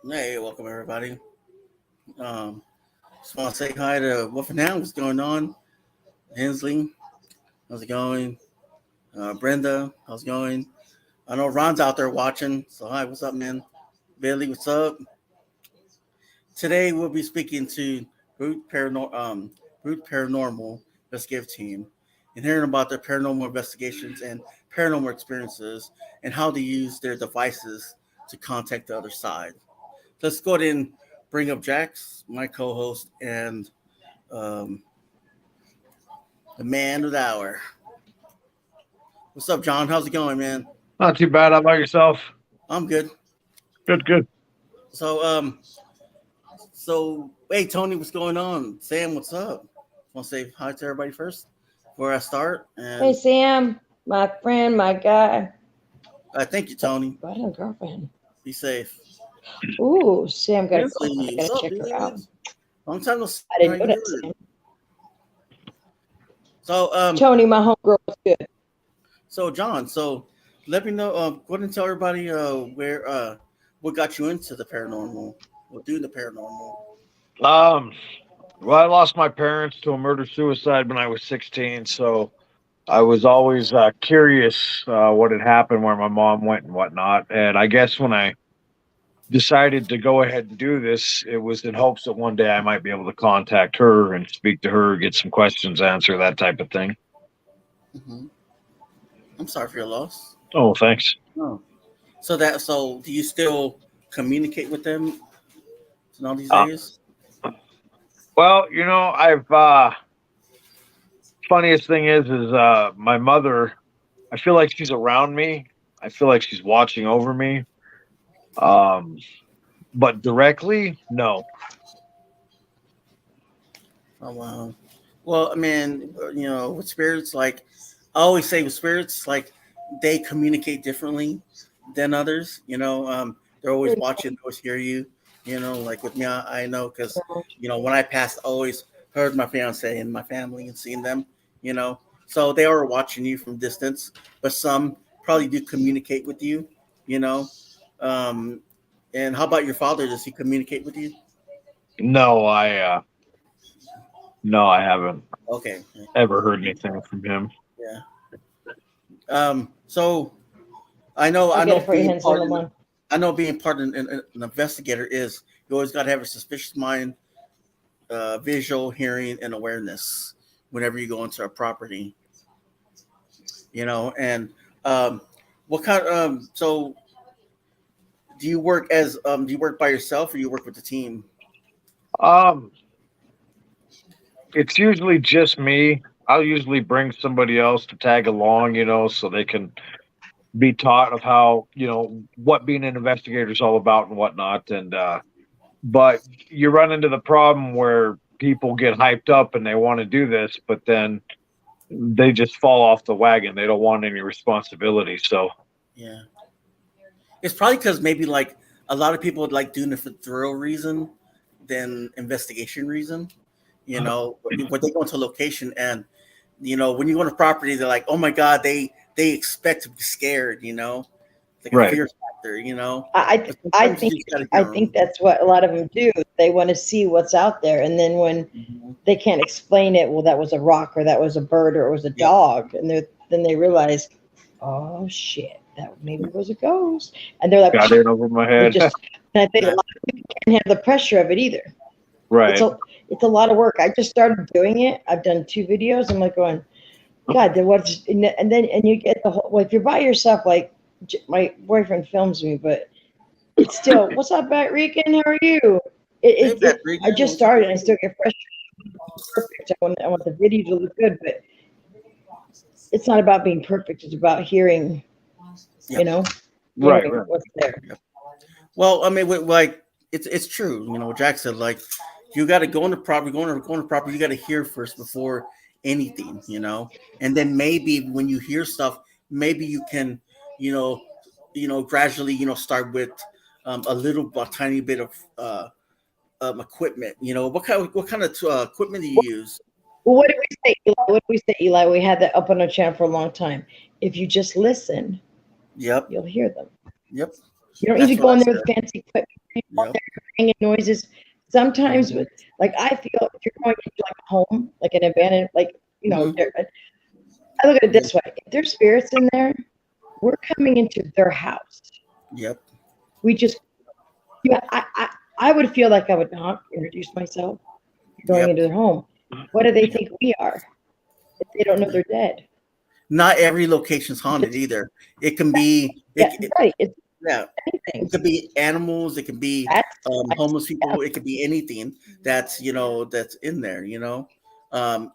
Hey, welcome everybody. Um, just want to say hi to what for now. What's going on? Hensley, how's it going? Brenda, how's it going? I know Ron's out there watching. So hi, what's up, man? Billy, what's up? Today we'll be speaking to Butte Paranormal Investigative Team and hearing about their paranormal investigations and paranormal experiences and how they use their devices to contact the other side. Let's go ahead and bring up Jax, my co-host, and um, the man of the hour. What's up, John? How's it going, man? Not too bad. How about yourself? I'm good. Good, good. So, hey, Tony, what's going on? Sam, what's up? Want to say hi to everybody first before I start? Hey And Sam, my friend, my guy. thank you, Tony. I had a girlfriend. Be safe. Ooh, Sam got a girlfriend. I Hensley, what's gotta up, check her out. dude? Long time no see. I How didn't you know that, doing? Sam. So, Tony, my homegirl was good. John, let me know. Go ahead and tell everybody where what got you into the paranormal, what doing the paranormal. Um, well, I lost my parents to a murder suicide when I was 16, so I was always curious what had happened, where my mom went, and whatnot. And I guess when I decided to go ahead and do this, it was in hopes that one day I might be able to contact her and speak to her, get some questions answered, that type of thing. Hmm. I'm sorry for your loss. Oh, thanks. Oh. So do you still communicate with them in all these Uh, days? well, I've funniest thing is my mother. I feel like she's around me. I feel like she's watching over me. Um, but directly, no. Oh wow. Well, I mean, with spirits, like I always say, with spirits, like they communicate differently than others. They're always watching, they always hear you. Like with me, I know because when I passed, I always heard my fiance and my family and seen them. You know, so they are watching you from distance, but some probably do communicate with you. You know, um, and how about your father? Does he communicate with you? No, no, I haven't Okay, ever heard anything from him. yeah. So I'll I get know it for you, being Hensley. part Hold of, on. I know being part of an investigator is you always got to have a suspicious mind, visual, hearing, and awareness whenever you go into a property. And um, what kind? So do you work by yourself or you work with the team? Um, it's usually just me. I'll usually bring somebody else to tag along, so they can be taught of how, what being an investigator is all about and whatnot. And but you run into the problem where people get hyped up and they want to do this, but then they just fall off the wagon. They don't want any responsibility. So Yeah, it's probably because maybe like a lot of people would like doing it for thrill reason than investigation reason. When they go into a location and when you go to property, they're like, oh my god, they expect to be scared. It's like a right, fear factor. I But I sometimes you think just gotta I hear think them. that's what a lot of them do. They want to see what's out there, and then when Hmm. they can't explain it, well, that was a rock, or that was a bird, or it was a Yep. dog, and then they realize, oh shit, that maybe was a ghost, and they're like, got in over my they head. just. And I think a Right. lot of people can't have the pressure of it either. It's Right. a lot of work. I just started doing it. I've done 2 videos. I'm like going, God, then what's and you get the whole. Well, if you're by yourself, like my boyfriend films me, but it's still, what's up, Matt Rican? How are you? Hey, I Regan, just what's up? started and I still get frustrated. Perfect. I want the video to look good, but it's not about being perfect. It's about hearing, you Yep. know, Right. hearing Right. what's there. Yep. Well, I mean, like it's true. What Jack said. Like you got to go on the property, go on the property. You got to hear first before anything. And then maybe when you hear stuff, maybe you can, you know, gradually, start with a tiny bit of equipment. What kind of equipment do you use? Well, what did we say, Eli? What did we say, Eli? We had that up on our channel for a long time. If you just listen, Yep. you'll hear them. Yep. You don't That's need to what go I in there said. with fancy equipment. You go in Yep. there, you're banging noises. Sometimes, Mhm. with like I feel if you're going into like a home, like an abandoned, like Mhm. I look at it Yep. this way: if there's spirits in there, we're coming into their house. Yep. We just, yeah, I would feel like I would not introduce myself going Yep. into their home. What do they think we are if they don't know they're dead? Not every location's haunted Just, either. It can be yeah, right. It's yeah. It anything. could be animals. It could be That's homeless yeah. people. It could be anything that's that's in there.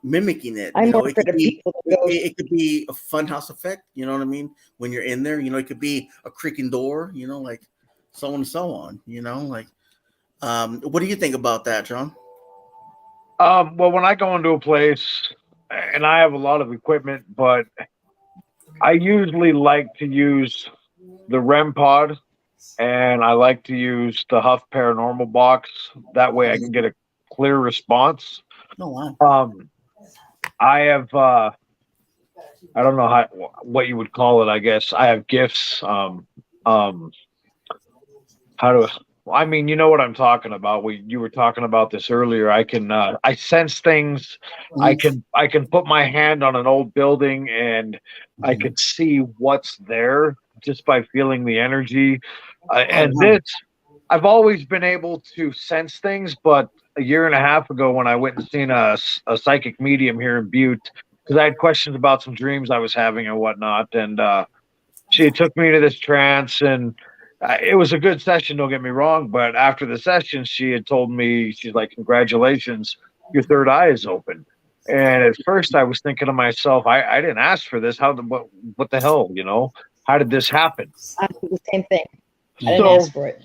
Mimicking it. I'm more It afraid could of be people than ghosts. it could be a funhouse effect. You know what I mean? When you're in there, it could be a creaking door. Like so on and so on. Like what do you think about that, John? Well, when I go into a place and I have a lot of equipment, but I usually like to use the REM pod and I like to use the Huff Paranormal box. That way I can get a clear response. Oh wow. I have I don't know what you would call it. I guess I have gifts. How do I mean, you know what I'm talking about. You were talking about this earlier. I sense things. Mhm. I can put my hand on an old building and I Mhm. can see what's there just by feeling the energy. Oh And wow. this I've always been able to sense things, but a year and a half ago when I went and seen a psychic medium here in Butte, because I had questions about some dreams I was having and whatnot, and she took me to this trance, and it was a good session. Don't get me wrong, but after the session, she had told me, she's like, "Congratulations, your third eye is open." And at first, I was thinking to myself, I didn't ask for this. What the hell, How did this happen? I do the same thing. I didn't So ask for it.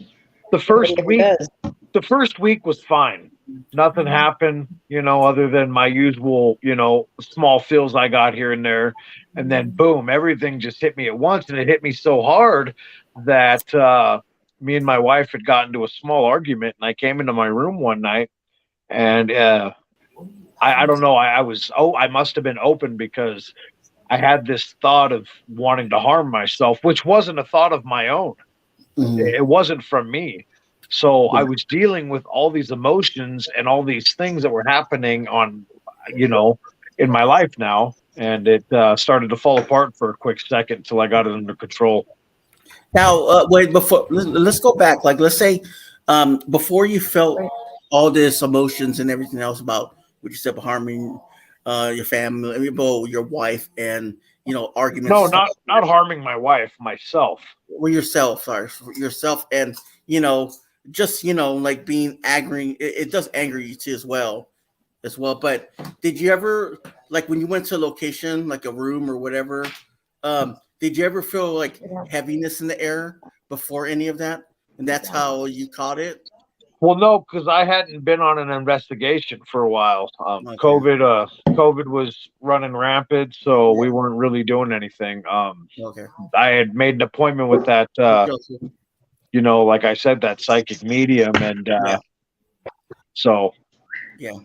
the Nobody first ever week, does. the first week was fine. Nothing happened, other than my usual, small fills I got here and there. And then boom, everything just hit me at once. And it hit me so hard that me and my wife had gotten into a small argument. And I came into my room one night and I don't know. I must have been open because I had this thought of wanting to harm myself, which wasn't a thought of my own. Mhm. It wasn't from me. So I Yeah. was dealing with all these emotions and all these things that were happening you know, in my life now. And it started to fall apart for a quick second until I got it under control. Now, wait. Before let's go back. Like, let's say, before you felt Right. all this emotions and everything else about what you said about harming your family, well, your wife, and arguments No, and stuff not harming my wife, myself. with yourself. Sorry, yourself, and just like being angry. It does anger you too, as well. But did you ever, like, when you went to a location, like a room or whatever, did you ever feel like Yeah. heaviness in the air before any of that? And that's how you caught it? Well, no, because I hadn't been on an investigation for a while. Okay. COVID was running rampant, so Yeah. we weren't really doing anything. Okay. I had made an appointment with that Joseph. like I said, that psychic medium, and Yeah. so Yeah.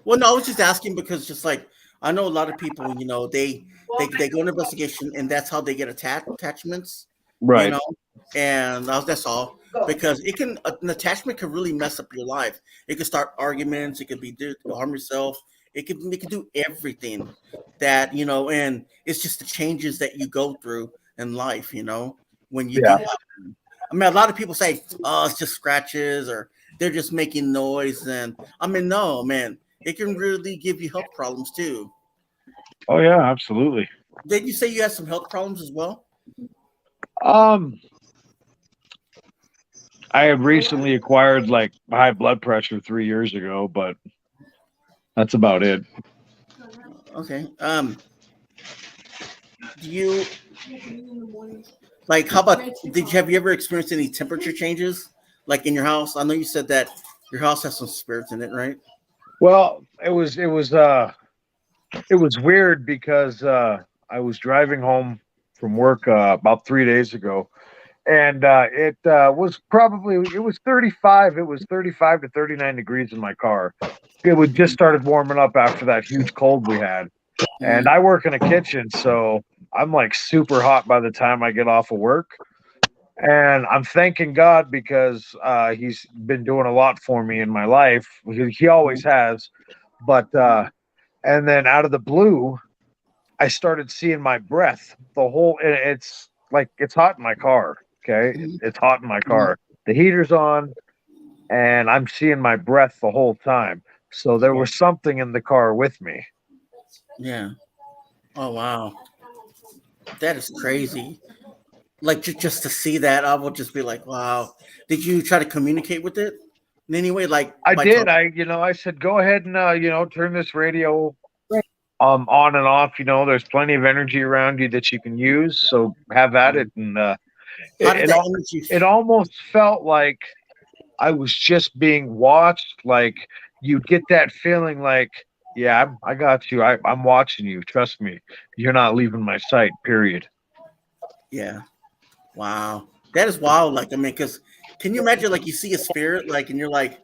Well, no, I was just asking because just like I know a lot of people, they go on investigation and that's how they get attachments, you right, know, and that's all because an attachment can really mess up your life. It could start arguments. It could be harm yourself. It could do everything and it's just the changes that you go through in life, when you yeah, do. I mean, a lot of people say, "Oh, it's just scratches," or they're just making noise. And I mean, no, man, it can really give you health problems too. oh yeah, absolutely. Did you say you had some health problems as well? Um, I had recently acquired like high blood pressure 3 years ago, but that's about it. Okay. Do you like? How about? Have you ever experienced any temperature changes, like in your house? I know you said that your house has some spirits in it, right? Well, it was weird because I was driving home from work about 3 days ago, and it was 35. It was 35 to 39 degrees in my car. It would just started warming up after that huge cold we had. And Mm-hmm. I work in a kitchen, so I'm like super hot by the time I get off of work. And I'm thanking God because he's been doing a lot for me in my life. He always has. But and then out of the blue, I started seeing my breath. It's like it's hot in my car. Okay, Mhm. it's hot in my car. The heater's on, and I'm seeing my breath the whole time. So there was something in the car with me. Yeah. Oh wow, that is crazy. Like just to see that, I will just be like, wow. Did you try to communicate with it in any way, like I by did. talking? I said, go ahead and turn this radio Right. on and off. There's plenty of energy around you that you can use, so have at it. And How it did it, that al- energy? it almost felt like I was just being watched. Like you'd get that feeling, like, yeah, I got you. I'm watching you. Trust me, you're not leaving my sight. Period. Yeah. Wow. That is wild. Like I mean, because can you imagine like you see a spirit like and you're like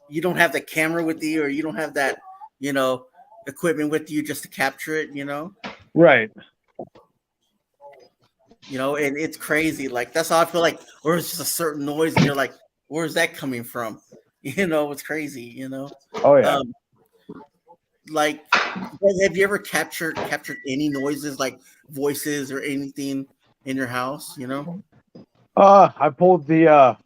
you don't have the camera with you or you don't have that you know equipment with you just to capture it. Right. And it's crazy. Like that's how I feel like, or it's just a certain noise, and you're like, where's that coming from? It's crazy. Oh yeah. Um, like, have you ever captured any noises, like voices or anything in your house? I pulled the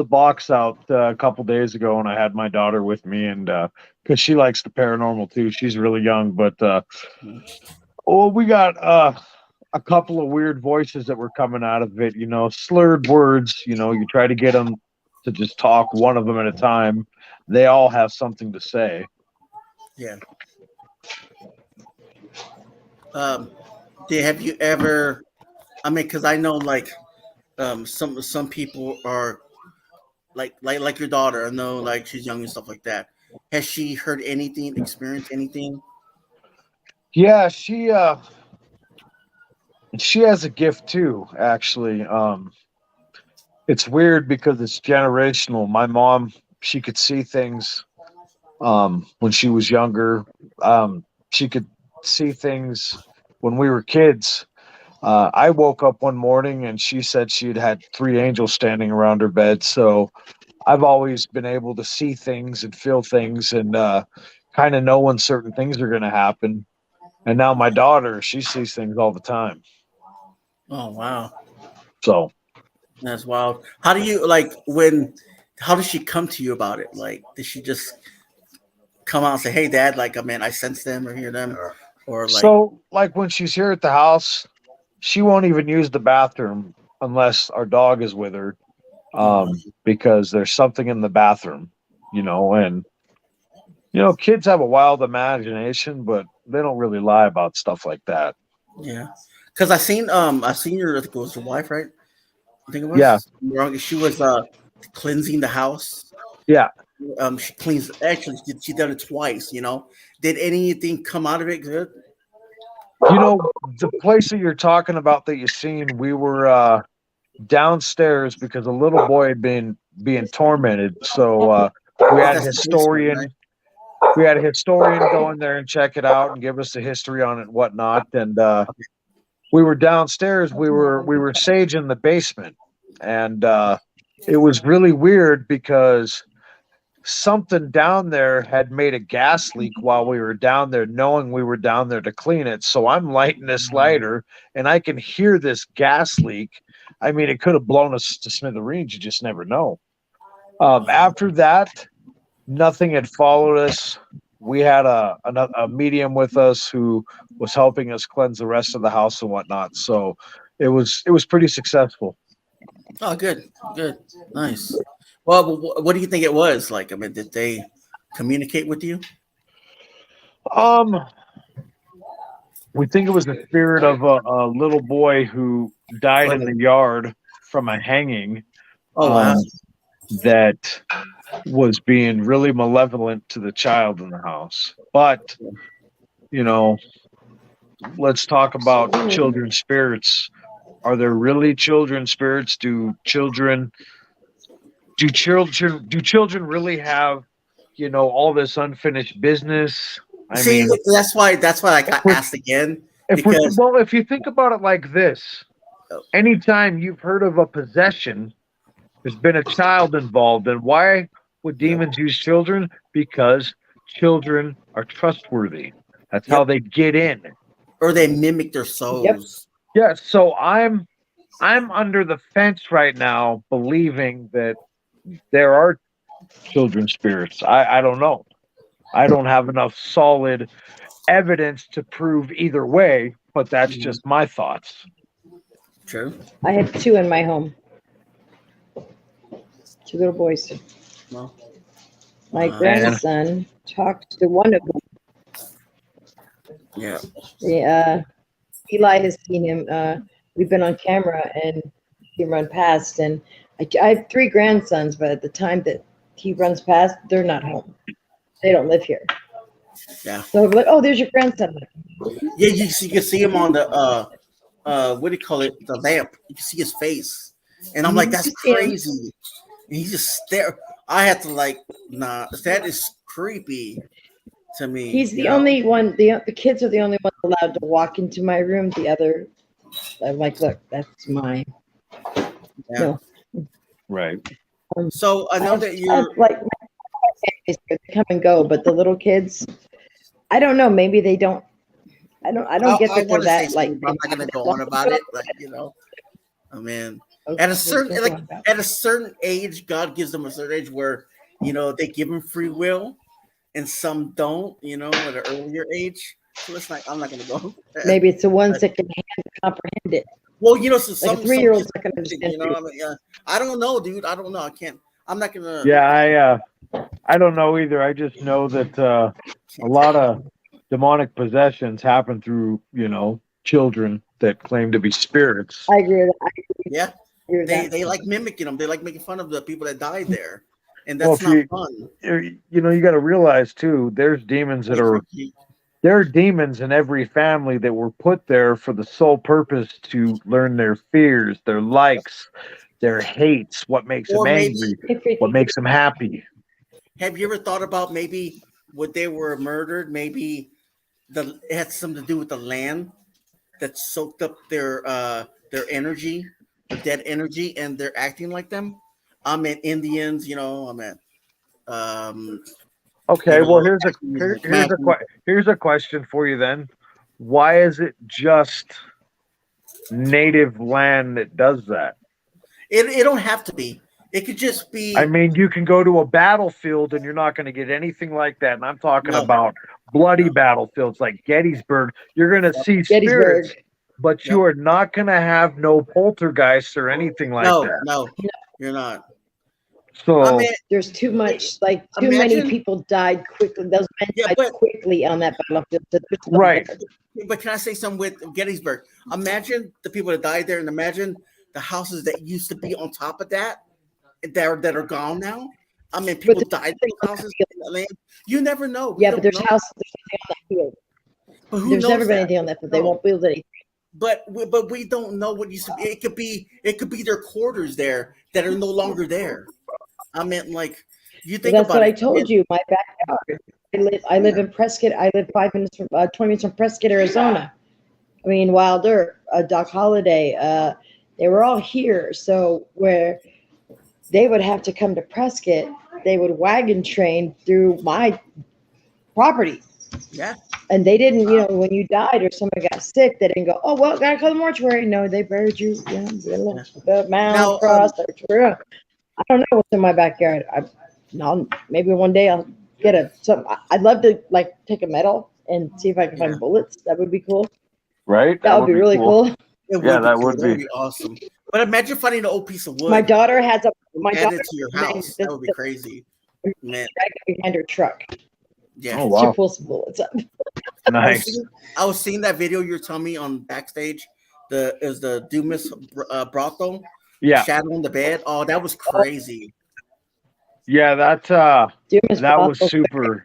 box out a couple days ago, and I had my daughter with me, and because she likes the paranormal too. She's really young, but we got a couple of weird voices that were coming out of it. Slurred words. You try to get them to just talk one of them at a time. They all have something to say. Yeah. Um, have you ever? I mean, because I know like some people are like your daughter. I know like she's young and stuff like that. Has she heard anything, experienced anything? Yeah, she has a gift too. Actually, it's weird because it's generational. My mom, she could see things when she was younger. She could see things when we were kids. I woke up one morning and she said she had three angels standing around her bed. So I've always been able to see things and feel things and kind of know when certain things are going to happen. And now my daughter, she sees things all the time. Oh wow. So, That's wild. How do you like when? How does she come to you about it? Like, did she just come out and say, "Hey, Dad, like, I mean, I sense them or hear them," or like, so like when she's here at the house, she won't even use the bathroom unless our dog is with her, oh, because there's something in the bathroom, and kids have a wild imagination, but they don't really lie about stuff like that. yeah, because I seen your I think it was your wife, right? I think it Yeah, was. Wrong. She was cleansing the house. yeah. She cleans. Actually, she done it twice. Did anything come out of it good? The place that you're talking about that you seen, we were downstairs because a little boy had been being tormented. So we had a That's the basement, right? historian. We had a historian go in there and check it out and give us the history on it and whatnot. And we were downstairs. We were saging the basement, and it was really weird because something down there had made a gas leak while we were down there, knowing we were down there to clean it. So I'm lighting this lighter and I can hear this gas leak. I mean, it could have blown us to smithereens. You just never know. After that, nothing had followed us. We had a medium with us who was helping us cleanse the rest of the house and whatnot. So it was pretty successful. Oh, good, good, nice. Well, what do you think it was like? I mean, did they communicate with you? Um, we think it was the spirit of a little boy who died Like, in the yard from a hanging, oh wow, um, that was being really malevolent to the child in the house. But, you know, let's talk about children's spirits. Are there really children's spirits? Do children really have, all this unfinished business? I see, mean, that's why I if got we're asked again if we're because well, if you think about it like this, anytime you've heard of a possession, there's been a child involved. And why would demons use children? Because children are trustworthy. That's how they get in. Or they mimic their souls. Yeah, so I'm under the fence right now, believing that there are children spirits. I don't know. I don't have enough solid evidence to prove either way, but that's just my thoughts. True. I have 2 in my home. 2 little boys. Well, My grandson talked to one of them. Yeah. Eli has seen him. We've been on camera and he run past. And I have 3 grandsons, but at the time that he runs past, they're not home. They don't live here. Yeah. So I'm like, oh, there's your grandson. Yeah, you can see him on the what do you call it? The lamp. You can see his face, and I'm like, that's crazy. And he just stare. I had to like, nah, that is creepy to me. He's the only one. The kids are the only ones allowed to walk into my room. The other, I'm like, look, that's mine. Yeah. No. Right. So I know that you're like, they come and go, but the little kids, I don't know. Maybe they don't. I don't get that they're that like. I'm not gonna go on about it, like I mean, at a certain age, God gives them a certain age where they give them free will, and some don't. At an earlier age, so it's like I'm not gonna go. Maybe it's the ones that can comprehend it. Well, so like some 3-year-olds not gonna understand. I don't know, dude. I don't know. I can't. I'm not gonna. Yeah, I don't know either. I just know that a lot of demonic possessions happen through, children that claim to be spirits. I agree with that. Yeah, they like mimicking them. They like making fun of the people that died there, and that's not fun. You got to realize too. There's demons that are. There are demons in every family that were put there for the sole purpose to learn their fears, their likes, their hates, what makes them angry, what makes them happy. Have you ever thought about maybe when they were murdered, maybe it had something to do with the land that soaked up their energy, the dead energy, and they're acting like them? I mean, Indians, Okay, well, here's a question for you then. Why is it just native land that does that? It don't have to be. It could just be. I mean, you can go to a battlefield and you're not going to get anything like that. And I'm talking about bloody battlefields like Gettysburg. You're going to see spirits, but you are not going to have no poltergeists or anything like that. No, you're not. So there's too much, too many people died quickly. Those men died quickly on that battlefield. Right. But can I say something with Gettysburg? Imagine the people that died there, and imagine the houses that used to be on top of that are gone now. I mean, people died in those houses in the land. You never know. But there's houses. There's nothing on that field. But there's never been anything on that field. They won't build anything. But we don't know what used to be. It could be their quarters there that are no longer there. I meant you think that's about what I told you. My backyard. I live in Prescott. I live 20 minutes from Prescott, Arizona. I mean, Wilder, Doc Holliday, they were all here. So where they would have to come to Prescott, they would wagon train through my property. Yeah. And they didn't, when you died or somebody got sick, they didn't go, oh, well, gotta call the mortuary. No, they buried you. The mound cross. I don't know what's in my backyard. Maybe one day I'll get something. I'd love to take a medal and see if I can find bullets. That would be cool. Right? That would be really cool. That would be awesome. But imagine finding an old piece of wood. My daughter has add it to your house. That would be crazy. Man. Behind her truck. Yeah. Oh, wow. She pulls some bullets up. Nice. I was seeing that video you were telling me on backstage. Is the Dumas brothel? Yeah. Shadow on the bed. Oh, that was crazy. Yeah, that was super.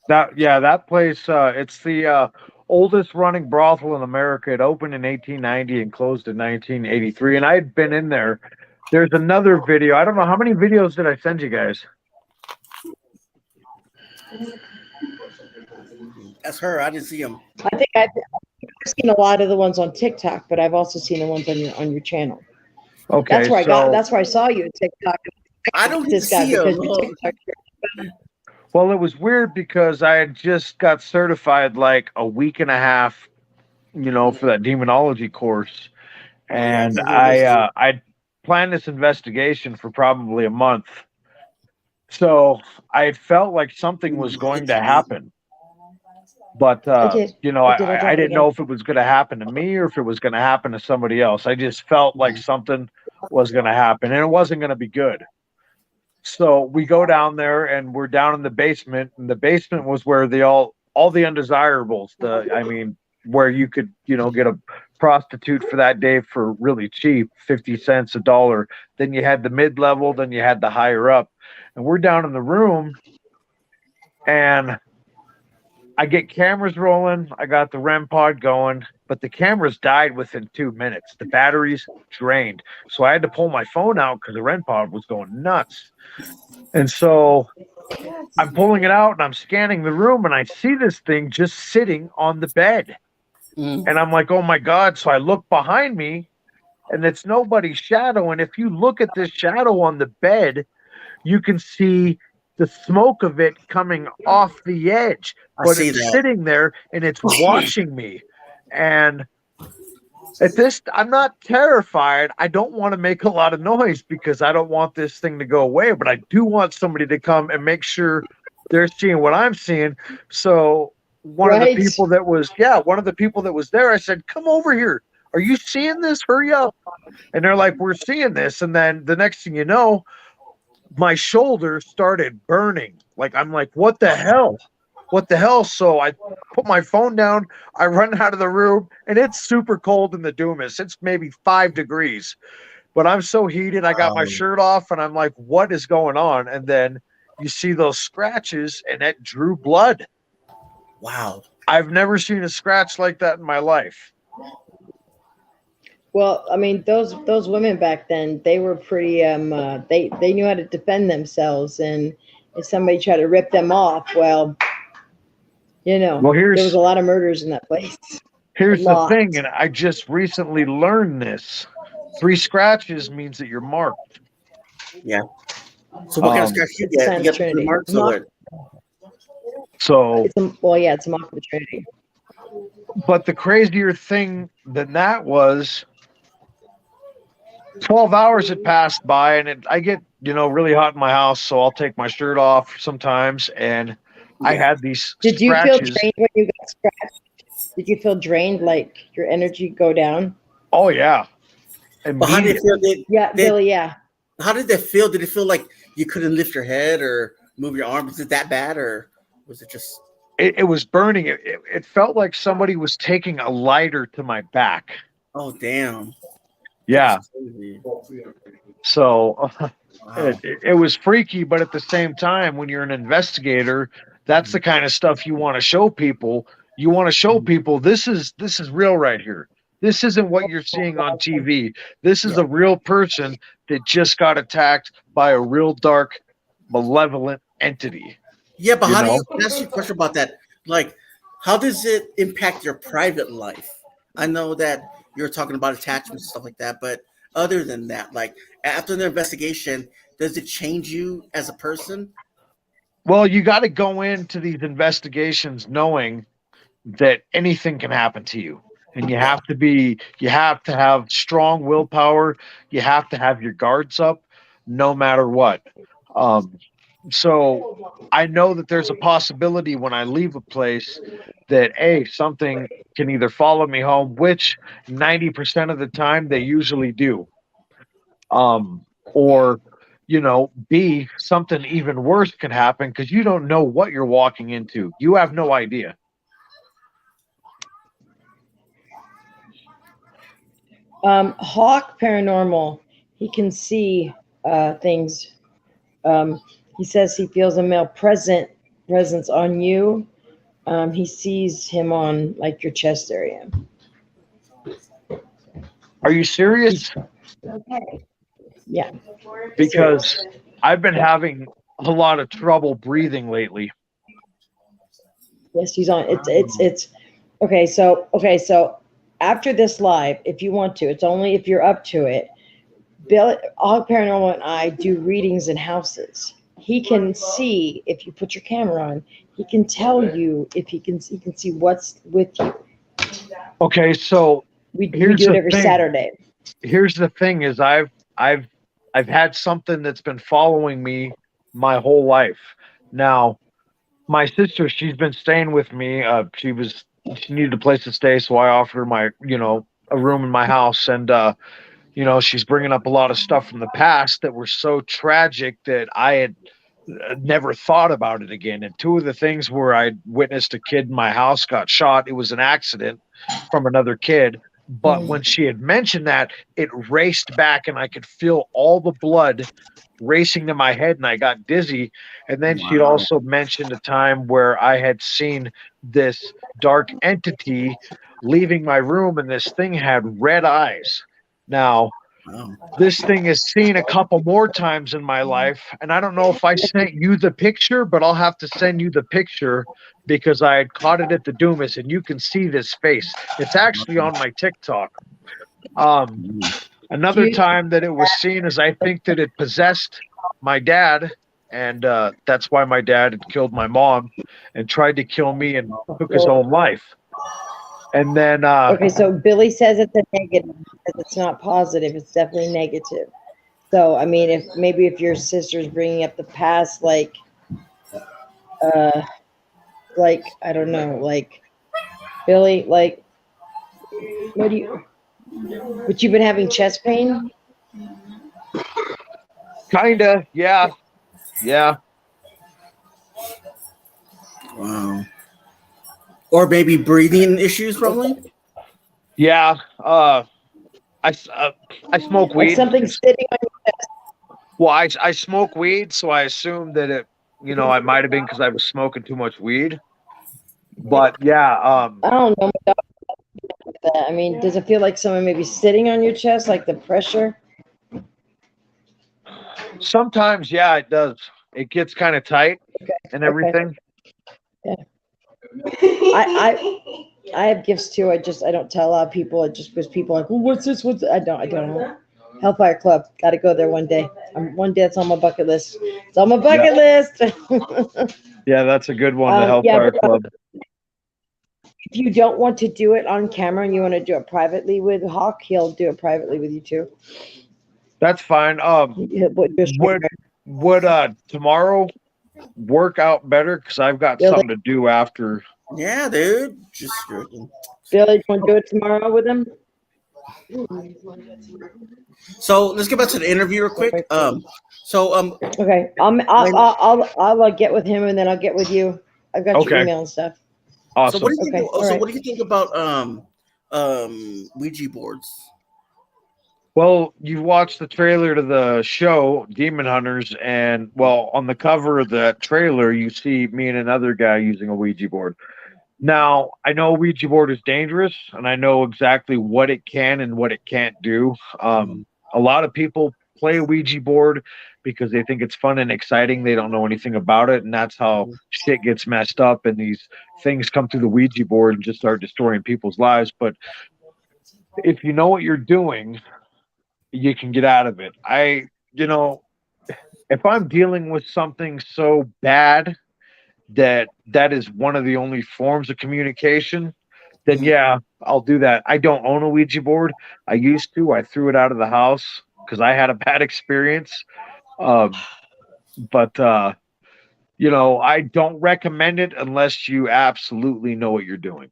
That place. It's the oldest running brothel in America. It opened in 1890 and closed in 1983. And I had been in there. There's another video. I don't know how many videos did I send you guys. That's her. I didn't see him. I think I seen a lot of the ones on TikTok, but I've also seen the ones on your channel. Okay, That's where that's where I saw you at TikTok. I don't get to This guy see him. because your TikTok. well, it was weird because I had just got certified like a week and a half, for that demonology course, and I planned this investigation for probably a month. So I felt like something was going to happen. But, I did. I didn't know if it was going to happen to me or if it was going to happen to somebody else. I just felt like something was going to happen and it wasn't going to be good. So we go down there and we're down in the basement, and the basement was where all the undesirables, where you could, get a prostitute for that day for really cheap, 50 cents, $1. Then you had the mid-level, then you had the higher up. And we're down in the room, and I get cameras rolling. I got the REM pod going, but the cameras died within 2 minutes. The batteries drained. So I had to pull my phone out because the REM pod was going nuts. And so I'm pulling it out and I'm scanning the room, and I see this thing just sitting on the bed. And I'm like, oh my God. So I look behind me, and it's nobody's shadow. And if you look at this shadow on the bed, you can see the smoke of it coming off the edge, but it's sitting there and it's watching me. And at this, I'm not terrified. I don't want to make a lot of noise because I don't want this thing to go away, but I do want somebody to come and make sure they're seeing what I'm seeing. So one of the people that was there, I said, come over here. Are you seeing this? Hurry up. And they're like, we're seeing this. And then the next thing you know, my shoulder started burning. Like, I'm like, what the hell? What the hell? So I put my phone down. I run out of the room, and it's super cold in the Dumas. It's maybe 5 degrees, but I'm so heated. I got my shirt off, and I'm like, what is going on? And then you see those scratches, and it drew blood. Wow. I've never seen a scratch like that in my life. Well, I mean, those women back then, they were pretty they knew how to defend themselves, and if somebody tried to rip them off, well, there was a lot of murders in that place. Here's the thing, and I just recently learned this. 3 scratches means that you're marked. Yeah. So what kind of scratch you get? You get 3 marks or what? So it's a mark of the Trinity. But the crazier thing than that was 12 hours had passed by, and I get, really hot in my house, so I'll take my shirt off sometimes, and I had these Did you scratches. feel drained when you got scratched? Did you feel drained, like your energy go down? Oh, yeah. But how did it feel? Billy, yeah. How did that feel? Did it feel like you couldn't lift your head or move your arm? Was it that bad, or was it just... It was burning. It felt like somebody was taking a lighter to my back. Oh, damn. Yeah. So it was freaky, but at the same time, when you're an investigator, that's the kind of stuff you want to show people. You want to show people this is real right here. This isn't what you're seeing on TV. This is a real person that just got attacked by a real dark, malevolent entity. Yeah, but Can I ask you a question about that? Like, how does it impact your private life? I know that you're talking about attachments and stuff like that, but other than that, like after the investigation, does it change you as a person? Well, you got to go into these investigations knowing that anything can happen to you. And you have to have strong willpower. You have to have your guards up no matter what. So I know that there's a possibility when I leave a place that something can either follow me home, which 90% of the time they usually do. Or, B, something even worse can happen because you don't know what you're walking into. You have no idea. Hawk Paranormal, he can see things. He says he feels a male presence on you. He sees him on like your chest area. Are you serious? Yeah. Because I've been having a lot of trouble breathing lately. Yes, he's on. It's Okay, so after this live, if you want to, it's only if you're up to it. Bill, All Paranormal and I do readings in houses. He can see if you put your camera on. He can tell you if he can see what's with you. Okay, so We here's do it the every thing. Saturday. Here's the thing: is I've had something that's been following me my whole life. Now, my sister, she's been staying with me. She needed a place to stay, so I offered her a room in my house, and she's bringing up a lot of stuff from the past that were so tragic that I had never thought about it again. And two of the things where I witnessed a kid in my house got shot. It was an accident from another kid. But when she had mentioned that, it raced back and I could feel all the blood racing to my head and I got dizzy. And then she'd also mentioned a time where I had seen this dark entity leaving my room and this thing had red eyes. Now, this thing is seen a couple more times in my life, and I don't know if I sent you the picture, but I'll have to send you the picture because I had caught it at the Dumas, and you can see this face. It's actually on my TikTok. Another time that it was seen is I think that it possessed my dad, and that's why my dad had killed my mom and tried to kill me and took his own life. And then Okay, so Billy says it's a negative because it's not positive. It's definitely negative. So I mean, if your sister's bringing up the past, like I don't know, like Billy, like what do you? But you've been having chest pain. kinda, yeah. Wow. Or maybe breathing issues, probably. Yeah, I smoke Like weed. something sitting on your chest. Well, I smoke weed, so I assume that I might have been because I was smoking too much weed. But yeah, I don't know about that. I mean, does it feel like someone maybe sitting on your chest, like the pressure? sometimes, yeah, it does. It gets kind of tight and Okay. everything. Yeah. I have gifts too. I don't tell a lot of people. It just was people like, well, what's this? I don't know. Hellfire Club. Got to go there one day. One day it's on my bucket list. It's on my bucket list. Yeah, that's a good one. The Hellfire Club. If you don't want to do it on camera and you want to do it privately with Hawk, he'll do it privately with you too. That's fine. Would tomorrow work out better? Because I've got something to do after. Yeah, dude. Just joking. Billy, you want to do it tomorrow with him? So let's get back to the interview real quick. Okay, I'll get with him and then I'll get with you. I've got your email and stuff. Awesome. So what do you think? What do you think about Ouija boards? Well, you watched the trailer to the show, Demon Hunters, and on the cover of that trailer, you see me and another guy using a Ouija board. Now, I know a Ouija board is dangerous, and I know exactly what it can and what it can't do. A lot of people play a Ouija board because they think it's fun and exciting. They don't know anything about it, and that's how shit gets messed up, and these things come through the Ouija board and just start destroying people's lives. But if you know what you're doing, you can get out of it. If I'm dealing with something so bad that is one of the only forms of communication, then yeah, I'll do that. I don't own a Ouija board. I used to. I threw it out of the house because I had a bad experience. But I don't recommend it unless you absolutely know what you're doing.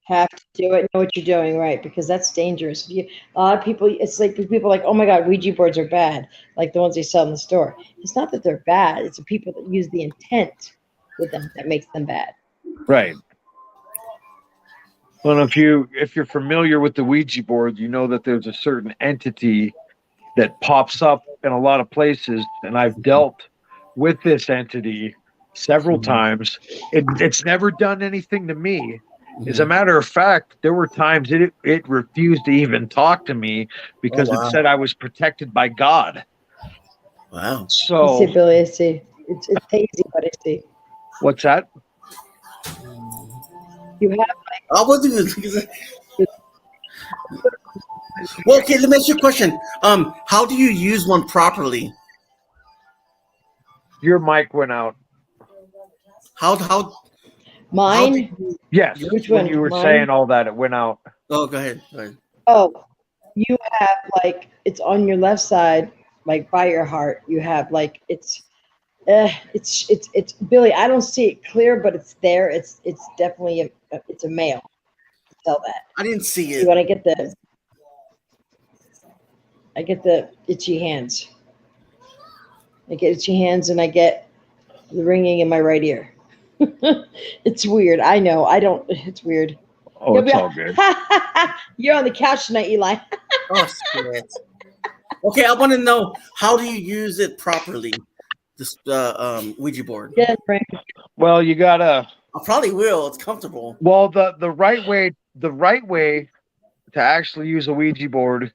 Have to do it, know what you're doing, right? Because that's dangerous. A lot of people, it's like people are like, oh my God, Ouija boards are bad, like the ones they sell in the store. It's not that they're bad; it's the people that use the intent with them that makes them bad. Right. Well, if you're familiar with the Ouija board, you know that there's a certain entity that pops up in a lot of places, and I've dealt with this entity several times. It's never done anything to me. As a matter of fact, there were times it refused to even talk to me because it said I was protected by God. Wow. So, I see, Billy, I see. It's hazy, but I see. What's that? You have I was doing. Well, okay. Let me ask you a question. How do you use one properly? Your mic went out. How do mine. Yes, Which when one? you were Mine? saying all that, it went out. Oh, go ahead. Go ahead. Oh, you have like it's on your left side, like by your heart. You have like it's Billy. I don't see it clear, but it's there. It's definitely it's a male. Tell that. I didn't see See it. when I get the itchy hands. I get itchy hands and I get the ringing in my right ear. It's weird. I know. I don't. It's weird. Oh, You'll it's be all good. You're on the couch tonight, Eli. Oh shit. Okay, I want to know, how do you use it properly? This Ouija board. Get a ring. Well, you gotta. I probably will. It's comfortable. Well, the right way to actually use a Ouija board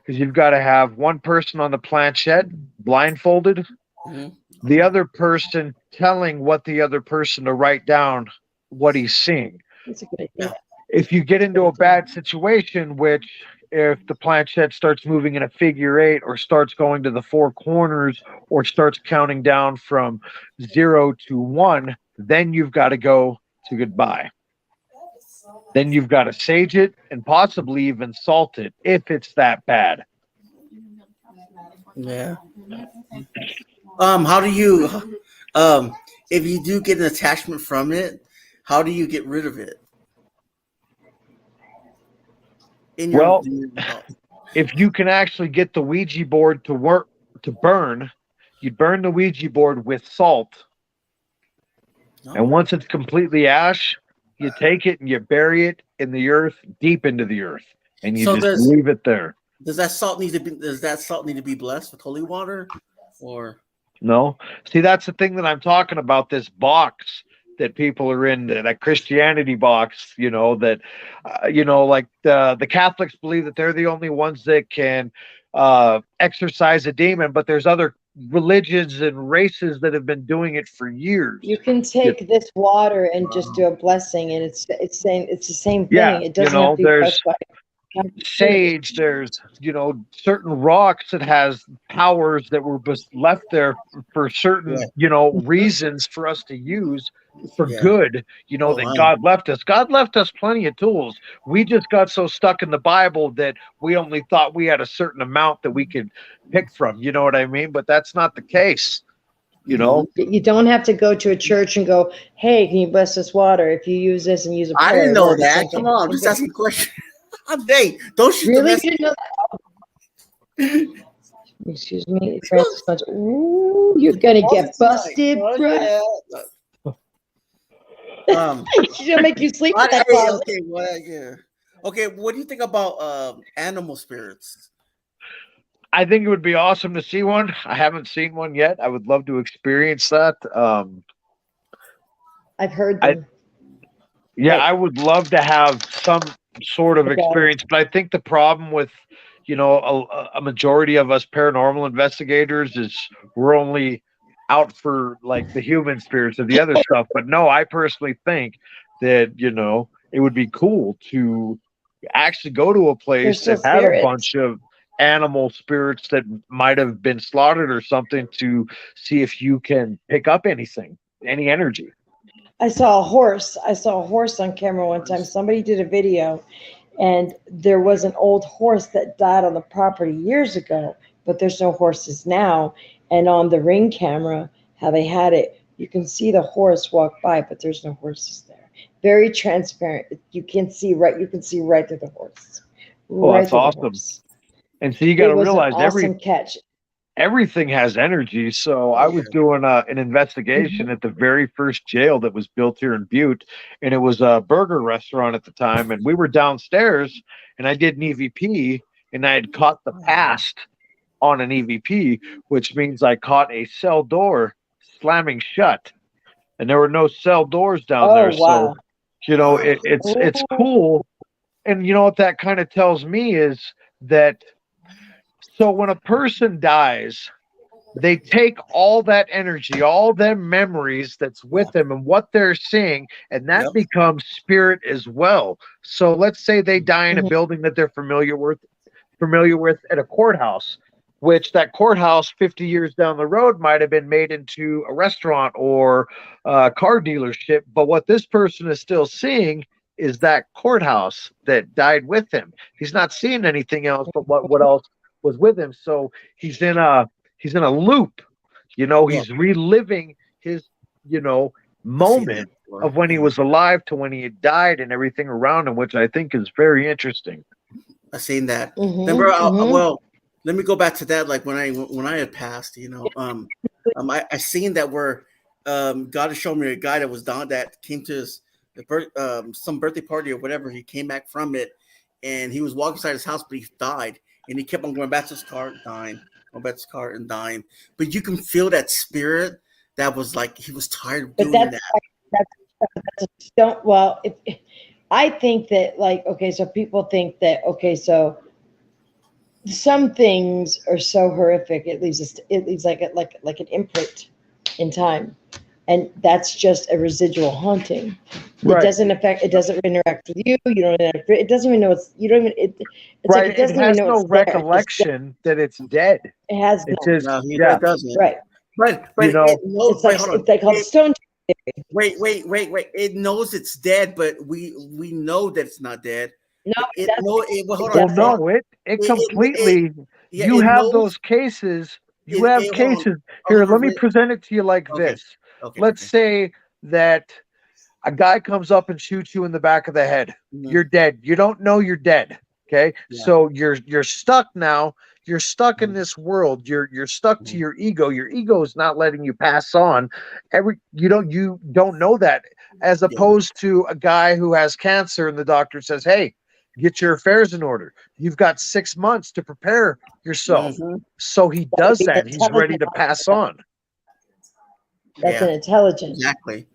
is you've got to have one person on the planchette blindfolded, Mhm. the other person telling what the other person to write down what he's seeing. That's a good idea. If you get into a bad situation, which if the planchette starts moving in a figure eight or starts going to the four corners or starts counting down from 0 to 1, then you've got to go to goodbye. Then you've got to sage it and possibly even salt it if it's that bad. Yeah. How do you if you do get an attachment from it, how do you get rid of it? Well, in your house? if you can actually get the Ouija board to burn, you burn the Ouija board with salt. No? And once it's completely ash, you take it and you bury it in the earth, deep into the earth, and you So just leave it there. Does that salt need to be blessed with holy water, or No, see, that's the thing that I'm talking about. This box that people are in, that Christianity box, that like the Catholics believe that they're the only ones that can exorcise a demon, but there's other religions and races that have been doing it for years. You can take this water and just do a blessing, and it's saying it's the same thing. Yeah, It doesn't have to be there's blessed by sage, there's certain rocks that has powers that were just left there for certain reasons for us to use for good, Oh, that wow. God left us plenty of tools. We just got so stuck in the Bible that we only thought we had a certain amount that we could pick from, you know what I mean? But that's not the case. You don't have to go to a church and go, hey, can you bless this water? If you use this and use a prayer, I didn't it know works. that. Same Come thing. on, I'm just asking a question. Hey, don't shoot Really? the You didn't know that? Excuse me, Francis. Ooh, you're gonna get busted, bro. She's gonna make you sleep in that closet. Okay, okay, what do you think about animal spirits? I think it would be awesome to see one. I haven't seen one yet. I would love to experience that. I've heard them. I would love to have some sort of experience, but I think the problem with a majority of us paranormal investigators is we're only out for like the human spirits of the other stuff. But no, I personally think that it would be cool to actually go to a place that had a bunch of animal spirits that might have been slaughtered or something, to see if you can pick up any energy. I saw a horse on camera one time. Somebody did a video, and there was an old horse that died on the property years ago, but there's no horses now. And on the Ring camera, how they had it, you can see the horse walk by, but there's no horses there. Very transparent. You can see right through the horse. Well, that's awesome. And so you got to realize everything has energy. So I was doing an investigation at the very first jail that was built here in Butte, and it was a burger restaurant at the time. And we were downstairs, and I did an EVP, and I had caught the past on an EVP, which means I caught a cell door slamming shut, and there were no cell doors down there. Wow. So, it's cool. And you know what that kind of tells me is that, so when a person dies, they take all that energy, all them memories that's with them and what they're seeing, and that Yep. becomes spirit as well. So let's say they die in a Mhm. building that they're familiar with at a courthouse, which that courthouse 50 years down the road might have been made into a restaurant or a car dealership. But what this person is still seeing is that courthouse that died with him. He's not seeing anything else but what else was with him. So he's in a he's in a loop. Yeah. He's reliving his, you know, I see that moment before. of when he Yeah. was alive to when he had died and everything around him, which I think is very interesting. I seen that. Mhm. Remember? Mhm. Well, let me go back to that. Like when I had passed, I seen that where God had shown me a guy that was down that came to his some birthday party or whatever. He came back from it, and he was walking beside his house, but he died, and he kept on going back to his car, dying, going back to his car and dying. But you can feel that spirit that was like he was tired of But doing that. that's don't well. If I think that like okay, so people think that okay, so some things are so horrific it leaves like an imprint in time, and that's just a residual haunting. It Right. doesn't affect. It doesn't interact with you. You don't interact. It doesn't even know it's. You don't even. It's like Right. it It doesn't even has know no it's there. It's just there. recollection that it's dead. It has It's no. just, No, yeah, it doesn't. Right. But it knows. It's like Wait, hold on. it's like called stone. Wait. It knows it's dead, but we know that it's not dead. No, But it it know doesn't. it. Well, It hold on, well, hold doesn't. on. no, it It completely, yeah, you it have knows. those cases, you It, have it hold on. cases. I'll Here, never let me forget. present it to you like Okay, this. okay, Let's okay. say that a guy comes up and shoots you in the back of the head. Mhm. You're dead. You don't know you're dead. Okay. Yeah. So you're stuck now. You're stuck in Mhm. this world. You're stuck to Mhm. your ego. Your ego is not letting you pass on. You don't know that. As Yeah. opposed to a guy who has cancer and the doctor says, "Hey, get your affairs in order. You've got 6 months to prepare yourself." Mhm. So he That would does be that. He's ready intelligent. to pass on. That's Yeah. an intelligence. Exactly.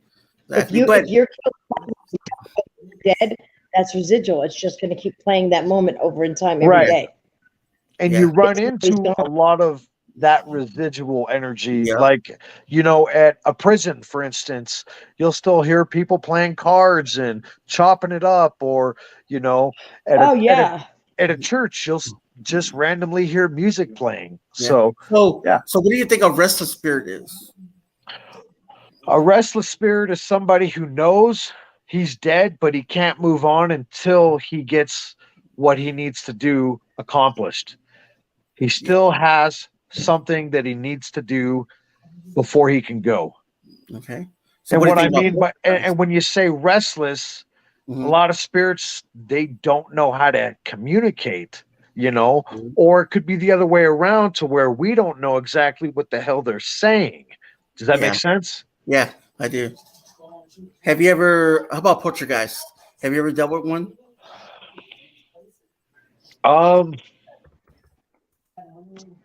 If Exactly. you But if you're dead, that's residual. It's just going to keep playing that moment over in time every Right. yeah. day. And you Yeah. run It's always into going a on. lot of that residual energy, Yeah. like, at a prison, for instance. You'll still hear people playing cards and chopping it up, or you know at a Oh at a yeah. at a church, you'll just randomly hear music playing. Yeah. So So yeah, so what do you think a restless spirit is? a restless spirit is somebody who knows he's dead, but he can't move on until he gets what he needs to do accomplished. He Yeah. still has something that he needs to do before he can go. Okay. So And what do you what I think about mean by and when you say restless, a mm-hmm. lot of spirits, they don't know how to communicate, you know, or it could be the other way around to where we don't know exactly what the hell they're saying. Does that make Yeah. sense? Yeah, I do. Have you ever how about poltergeist? Have you ever dealt with one? Um,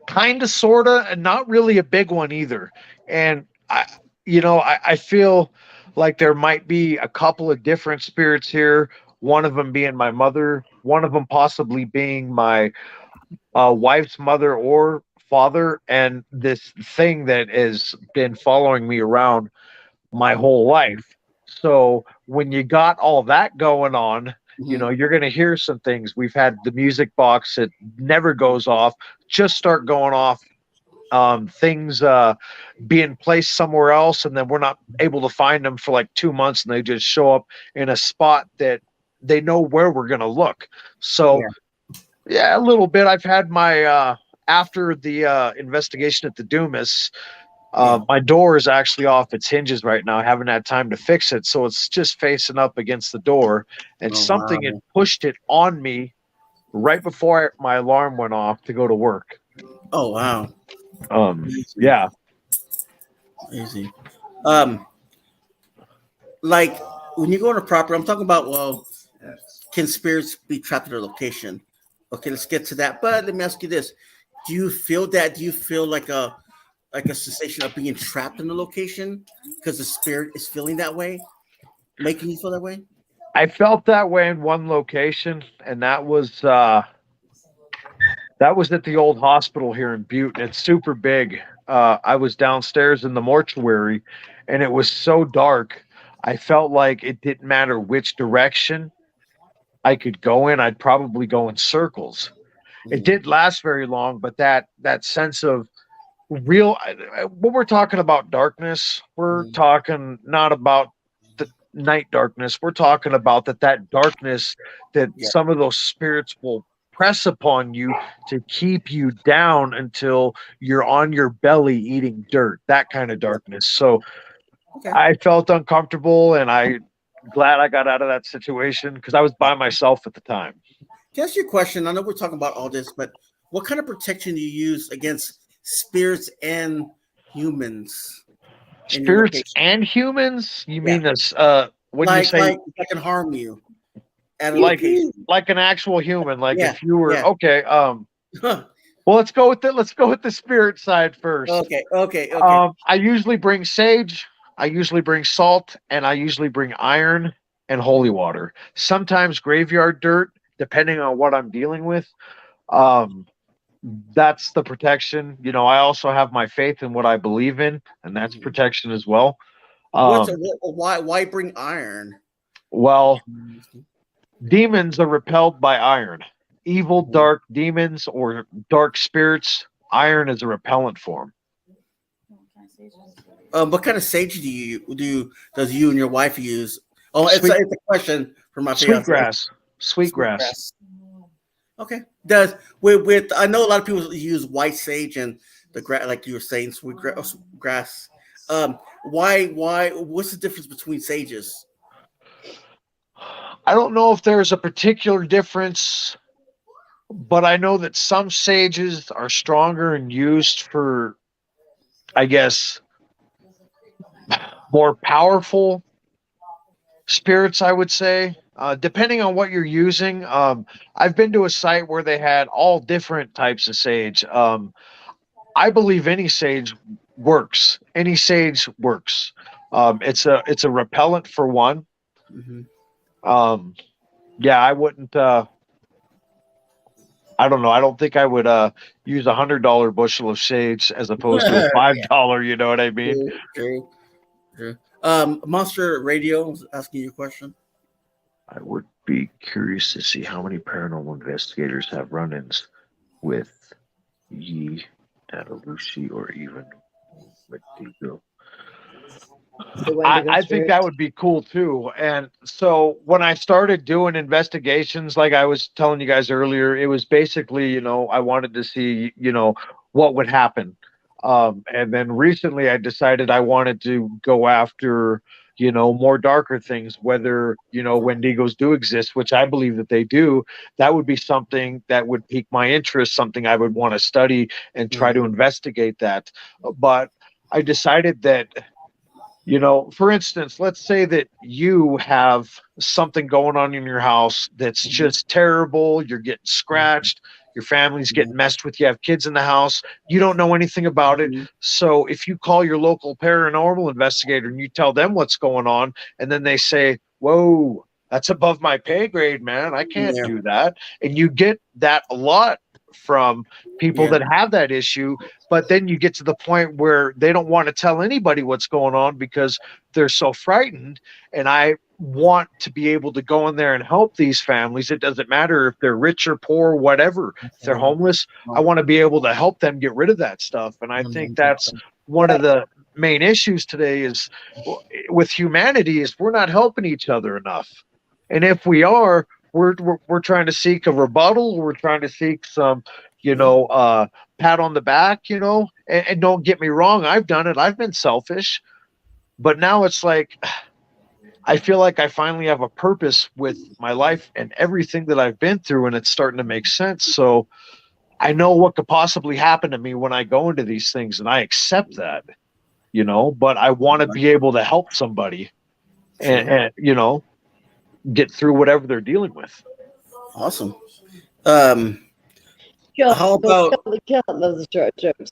Kind of, sorta, and not really a big one either. And I feel like there might be a couple of different spirits here. One of them being my mother, one of them possibly being my wife's mother or father, and this thing that has been following me around my whole life. So when you got all that going on, Mm-hmm. you're going to hear some things. We've had the music box that never goes off just start going off. Things being placed somewhere else, and then we're not able to find them for like 2 months, and they just show up in a spot that they know where we're going to look. So Yeah. yeah, a little bit. I've had my after the investigation at the Dumas. Yeah. My door is actually off its hinges right now. I haven't had time to fix it, so it's just facing up against the door, and Oh something had wow. pushed it on me right before my alarm went off to go to work. Oh wow. Easy. Yeah. Easy. Um, like when you go on a property, I'm talking about can spirits be trapped in a location? Okay, let's get to that. But let me ask you this: do you feel that? Do you feel like a sensation of being trapped in the location because the spirit is feeling that way, making you feel that way? I felt that way in one location, and that was That was at the old hospital here in Butte, and it's super big. I was downstairs in the mortuary, and it was so dark. I felt like it didn't matter which direction I could go in. I'd probably go in circles. It didn't last very long, but that sense of real. When we're talking about darkness, we're talking not about the night darkness. We're talking about that darkness that Yeah. some of those spirits will press upon you to keep you down until you're on your belly eating dirt. That kind of darkness. So Okay. I felt uncomfortable, and I glad I got out of that situation because I was by myself at the time. Can I ask you a question? I know we're talking about all this, but what kind of protection do you use against spirits and humans in your Spirits location? and humans? You Yeah. mean this? When you Like say that can harm you at a like location. like an actual human, like Yeah. if you were Yeah. okay. Well, let's go with the spirit side first. Okay. I usually bring sage, I usually bring salt, and I usually bring iron and holy water. Sometimes graveyard dirt, depending on what I'm dealing with. Um, that's the protection. You know, I also have my faith in what I believe in, and that's protection as well. Why bring iron? Well, demons are repelled by iron. Evil, Mhm. dark demons or dark spirits, iron is a repellent form. What kind of sage does you and your wife use? Oh, it's Sweet, a question for my fiance. sweetgrass, sweetgrass. Sweetgrass. Okay. Does with I know a lot of people use white sage and the grass, like you were saying, grass. Why? What's the difference between sages? I don't know if there's a particular difference, but I know that some sages are stronger and used for, I guess, more powerful spirits, I would say. Depending on what you're using. I've been to a site where they had all different types of sage. I believe any sage works. Any sage works. It's a repellent for one. Mm-hmm. Yeah, I wouldn't. I don't know. I don't think I would use $100 bushel of sage as opposed to a $5. You know what I mean? True. Monster Radio is asking you a question. I would be curious to see how many paranormal investigators have run-ins with Yi, Lucy, or even Wendigo. I think that would be cool too. And so when I started doing investigations, like I was telling you guys earlier, it was basically, I wanted to see, what would happen. And then recently I decided I wanted to go after, more darker things, whether, Wendigos do exist, which I believe that they do. That would be something that would pique my interest, something I would want to study and try to investigate that. But I decided that, for instance, let's say that you have something going on in your house that's just terrible. You're getting scratched. Your family's getting messed with. You have kids in the house. You don't know anything about it. So if you call your local paranormal investigator and you tell them what's going on, and then they say, whoa, that's above my pay grade, man. I can't do that. And you get that a lot from people that have that issue, but then you get to the point where they don't want to tell anybody what's going on because they're so frightened. And I want to be able to go in there and help these families. It doesn't matter if they're rich or poor, whatever. If they're homeless, I want to be able to help them get rid of that stuff. And I think that's one of the main issues today is with humanity is we're not helping each other enough. And if we are, we're trying to seek a rebuttal. We're trying to seek some, pat on the back, and don't get me wrong. I've done it. I've been selfish, but now it's like, I feel like I finally have a purpose with my life and everything that I've been through, and it's starting to make sense. So I know what could possibly happen to me when I go into these things, and I accept that, but I want to be able to help somebody and get through whatever they're dealing with. Awesome. How about those short jokes?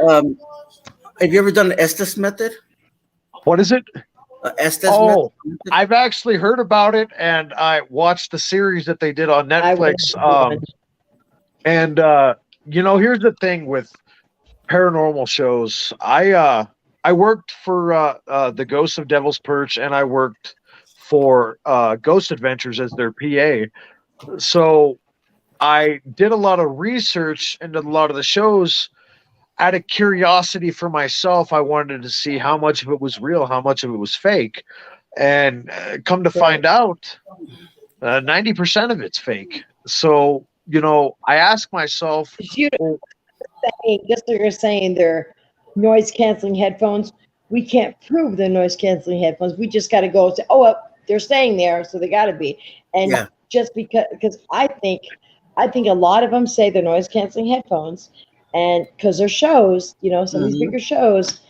Have you ever done the Estes method? What is it? Estes Oh, method? I've actually heard about it, and I watched the series that they did on Netflix. And here's the thing with paranormal shows. I worked for the Ghosts of Devil's Perch, and I worked for Ghost Adventures as their PA. So I did a lot of research into a lot of the shows out of curiosity for myself. I wanted to see how much of it was real, how much of it was fake, and come to find out, 90% of it's fake. So I ask myself, well, Just like you're saying, they're noise canceling headphones. We can't prove they're noise canceling headphones. We just got to go say, oh, well, they're staying there, so they got to be. And Yeah. just because I think a lot of them say they're noise canceling headphones, and because they're shows, some of these bigger shows,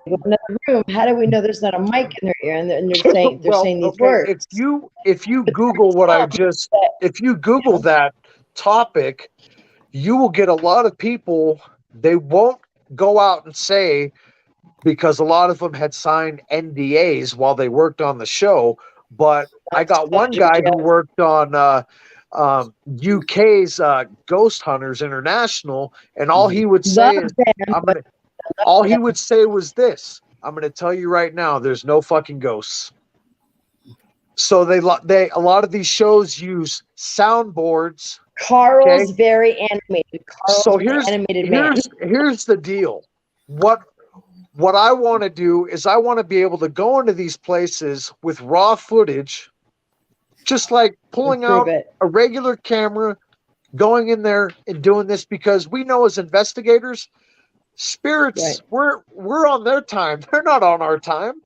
they go in another room. How do we know there's not a mic in their ear and they're saying well, these okay, words? if you Google if you Google that topic, you will get a lot of people. They won't go out and say, because a lot of them had signed NDAs while they worked on the show. But I got one guy who worked on UK's Ghost Hunters International, and all he would say is, all he would say was this: "I'm going to tell you right now, there's no fucking ghosts." So a lot of these shows use soundboards. Carl's very animated. So here's the deal. What I want to do is I want to be able to go into these places with raw footage, just like pulling out a regular camera, going in there and doing this, because we know as investigators, spirits, we're on their time. They're not on our time.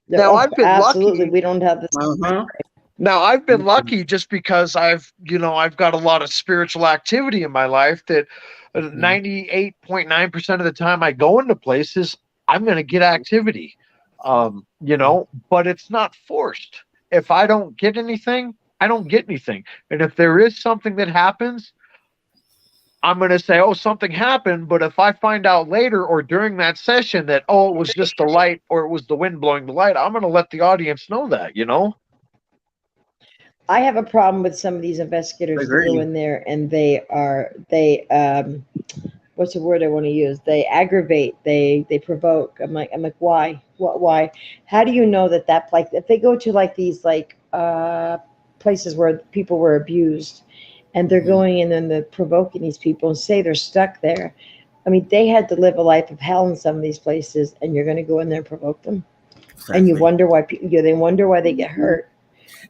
Now I've been lucky. We don't have this. Now I've been lucky just because I've got a lot of spiritual activity in my life that 98.9% of the time I go into places, I'm going to get activity. But it's not forced. If I don't get anything, I don't get anything. And if there is something that happens, I'm going to say, oh, something happened. But if I find out later or during that session that, oh, it was just the light or it was the wind blowing the light, I'm going to let the audience know that, I have a problem with some of these investigators that go in there and they what's the word I want to use? They aggravate, they provoke. I'm like, why? What? Why? How do you know that like if they go to like these places where people were abused, and they're going in and they're provoking these people and say they're stuck there? I mean, they had to live a life of hell in some of these places, and you're going to go in there and provoke them, and you wonder why people. They wonder why they get hurt.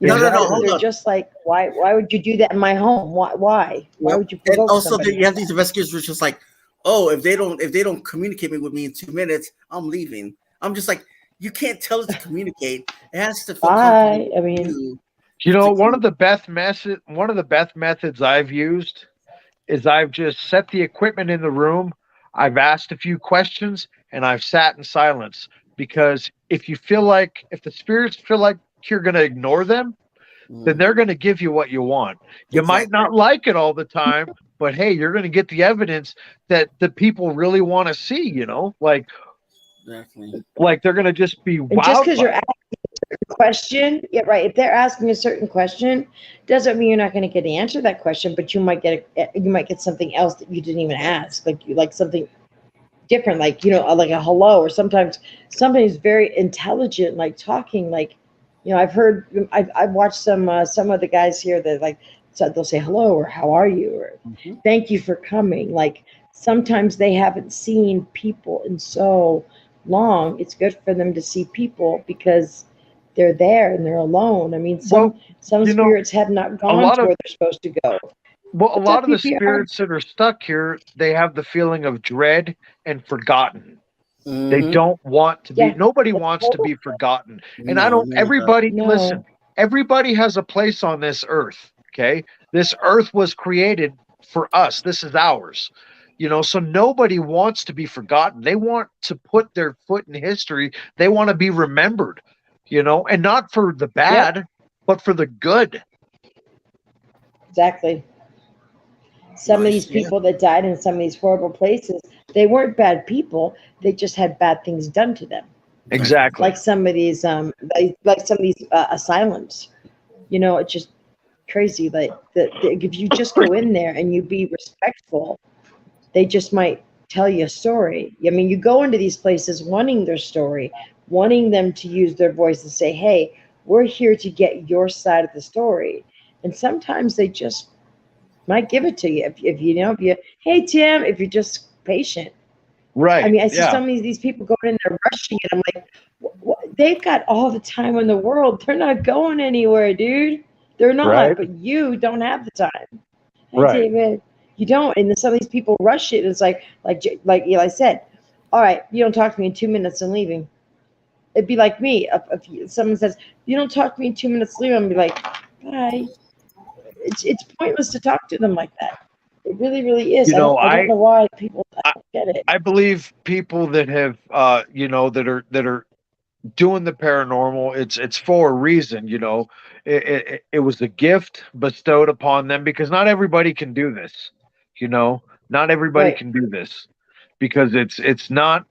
They're just like, why would you do that in my home? Why would you provoke somebody? You have these investigators who are just like, oh, if they don't communicate with me in 2 minutes, I'm leaving. I'm just like, you can't tell it to communicate. It has to feel comfortable. I mean, one of the best methods I've used is I've just set the equipment in the room. I've asked a few questions and I've sat in silence, because if the spirits feel like you're going to ignore them, then they're going to give you what you want. You might not like it all the time, but hey, you're going to get the evidence that the people really want to see, like they're going to just be wow. Just because you're asking a certain question, if they're asking a certain question, doesn't mean you're not going to get the answer to that question, but you might get something else that you didn't even ask, like something different, like like a hello, or sometimes somebody's very intelligent, like talking, like I've watched some of the guys here that so they'll say hello or how are you or thank you for coming. Like sometimes they haven't seen people in so long. It's good for them to see people because they're there and they're alone. I mean, some spirits have not gone to where they're supposed to go. Well, a lot of the spirits that are stuck here, they have the feeling of dread and forgotten. They don't want to be. Nobody wants to be forgotten. And listen, everybody has a place on this earth. Okay. This earth was created for us. This is ours. So nobody wants to be forgotten. They want to put their foot in history. They want to be remembered, and not for the bad, but for the good. Exactly. Some of these people that died in some of these horrible places, they weren't bad people. They just had bad things done to them. Exactly. Like some of these, asylums. It just crazy. Like if you just go in there and you be respectful, they just might tell you a story. I mean, you go into these places wanting their story, wanting them to use their voice and say, hey, we're here to get your side of the story. And sometimes they just might give it to you if you know, if you, hey, Tim, if you're just patient. Right. I mean, I see Yeah. some of these people going in there rushing it. I'm like, they've got all the time in the world. They're not going anywhere, dude. They're not. Right. But you don't have the time. Hey, Right. David, you don't. And then some of these people rush it. It's like Eli said, all right, you don't talk to me in 2 minutes and leaving. It'd be like me. If someone says, you don't talk to me in 2 minutes, leaving, I'm be like, bye. It's pointless to talk to them like that. It really, really is. You know, I don't know why people I don't get it. I believe people that have you know, that are doing the paranormal, it's for a reason. You know, it was a gift bestowed upon them, because not everybody can do this. You know, not everybody Right. can do this, because it's not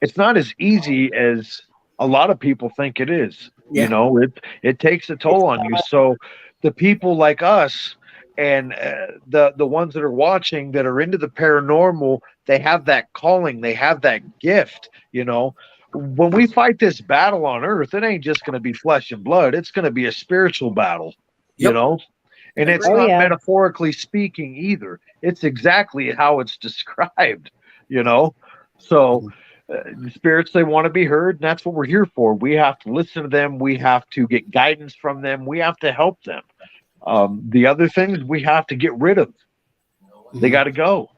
as easy as a lot of people think it is. You Yeah. know, it takes a It's toll on you. So the people like us, and the ones that are watching, that are into the paranormal, they have that calling, they have that gift. You know, when we fight this battle on earth, it ain't just going to be flesh and blood, it's going to be a spiritual battle. You Yep. know, and I it's agree. Oh, not yeah. metaphorically speaking either, it's exactly how it's described. You know, so the spirits, they want to be heard, and that's what we're here for. We have to listen to them, we have to get guidance from them, we have to help them. The other things we have to get rid of, they got to go.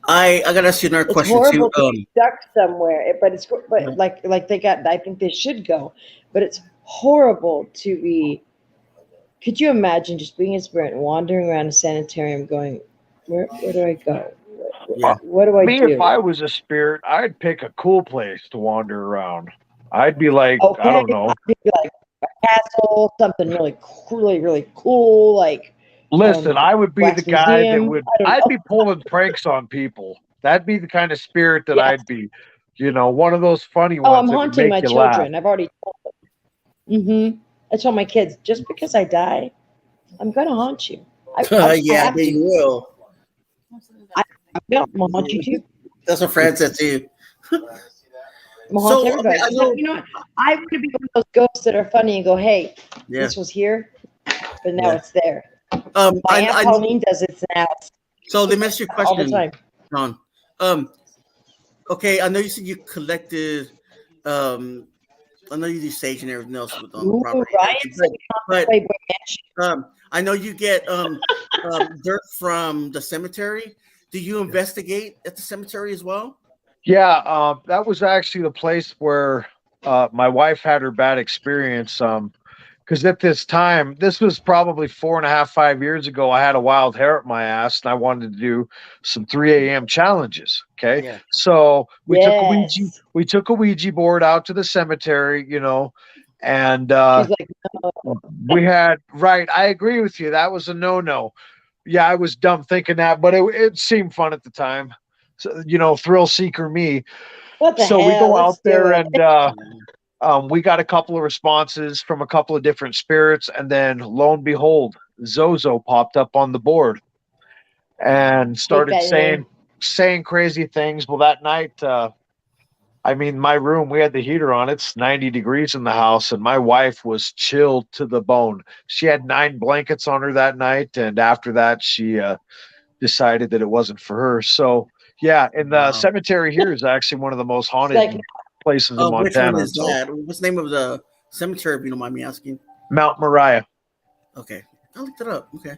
I gotta ask you another It's question too. horrible to be stuck somewhere, but like they got. I think they should go, but it's horrible to be. Could you imagine just being a spirit and wandering around a sanitarium, going, where do I go? Uh, Yeah. What do I Me, if do? I was a spirit, I'd pick a cool place to wander around. I'd be like, I Okay, don't know. I'd be like a castle, something really, really cool, like Listen, I would be the wax guy that museum. would, I don't I'd know. be pulling pranks on people. That'd be the kind of spirit that Yeah. I'd be. You know, one of those funny Oh, ones I'm that would haunting make my you laugh. children. I've already told them. I told my kids, just because I die, I'm gonna haunt you. I Yeah, have they to. will. I will. I'm gonna haunt you too. That's what Fran said too. I'm gonna haunt So okay, everybody. I 'Cause know. you know what? I want to be one of those ghosts that are funny and go, "Hey, Yeah, this was here, but now yeah. it's there." My Aunt I know. Pauline does it now So let me ask you a all the question, time. John. Um, okay, I know you said you collected. Um, I know you do sage and everything else with on the Ooh, property and Ryan everything, said we but Playboy Mansion. I know you get dirt from the cemetery. Do you investigate at the cemetery as well? Yeah, that was actually the place where my wife had her bad experience. Because at this time, this was probably 4.5, 5 years ago, I had a wild hair up my ass, and I wanted to do some 3 a.m. challenges. Okay, Yeah. so Yes. we took a Ouija board out to the cemetery, you know, and She's like, no. we had, right. I agree with you. That was a no. Yeah, I was dumb thinking that, but it seemed fun at the time. So, you know, thrill seeker me. What the So we hell? go Let's out do there, it. and we got a couple of responses from a couple of different spirits, and then lo and behold, Zozo popped up on the board and Take started that in. saying crazy things. Well, that night, I mean, my room, we had the heater on. It's 90 degrees in the house, and my wife was chilled to the bone. She had 9 blankets on her that night, and after that, she decided that it wasn't for her. So, yeah, and the Wow. cemetery here is actually one of the most She's haunted like, places in Which one Montana. is So, that? What's the name of the cemetery? If you don't mind me asking. Mount Moriah. Okay, I looked it up. Okay.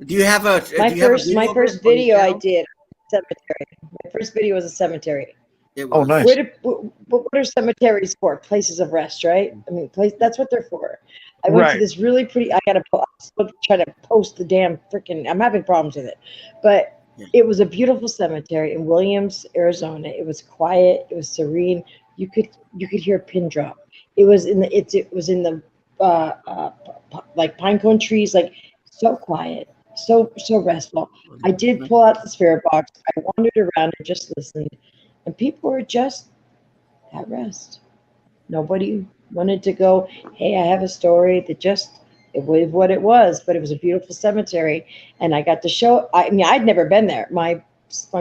Do you have a my Do you have a first video my of it first on your video I channel? did cemetery. My first video was a cemetery. It Oh, was. nice. What are cemeteries for? Places of rest, right? I mean, that's what they're for. I went to Right. this really pretty. I gotta. I'm still trying to post the damn freaking. I'm having problems with it, but Yeah. it was a beautiful cemetery in Williams, Arizona. It was quiet. It was serene. You could hear a pin drop. It was in the. It was in the like pine cone trees, like so quiet, so restful. I did pull out the spirit box. I wandered around and just listened, and people were just at rest. Nobody wanted to go, hey, I have a story. That just, It was what it was, but it was a beautiful cemetery, and I got to show. I mean, I'd never been there. My